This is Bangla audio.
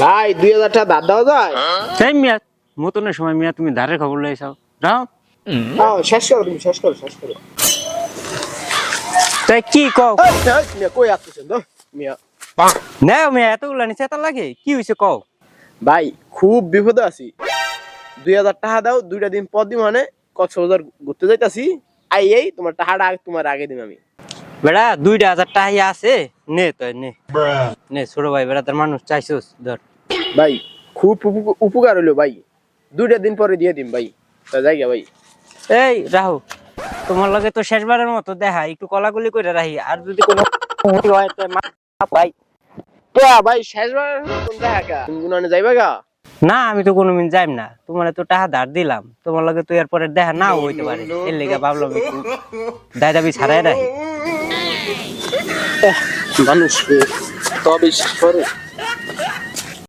ভাই 2000 টাকা ধার দেওয়া যায়? তাই মিয়া মতনের সময় মিয়া তুমি ধারের খবর লইছাও যাও। শেষ করো, তুমি শেষ করো। তাই কি কও? মিয়া কই আসতেছেন তো মিয়া? নাও মিয়া এতগুলা নিচে এত লাগে কি হইছে কও? ভাই খুব বিপদে আছি, 2000 টাকা দাও, 2টা দিন পর দিন মানে কক্সবাজার ঘুরতে যাইতাছি। এই তোমার টাকাটা তোমার আগে দিন আমি। বেড়া 2000 টাকা আছে নে তো নে ছোট ভাই বেড়া তোর মানুষ চাইছস ধর। ভাই খুব উপকার হলো ভাই, 2টা দিন পরে দিয়ে দিন ভাই। তা যাইগা ভাই। এই রাহু তোমার লগে তো শেষবারের মতো দেখা, একটু কলাকলি করে রাখি, আর যদি কোনো হয় তো ভাই। ভাই শেষবার নতুন দেখা কা তুমি গুনানে যাইবা গা? না আমি তো কোনোদিন যাইম না, তোমার তো টাকা ধার দিলাম, তোমার লগে তো এরপরে দেখা নাও হইতে পারে, এর লেগে ভাবলাম একটু দায় দাবি ছাড়াই রাখি। মানুষ তো বিশ্বাস করে।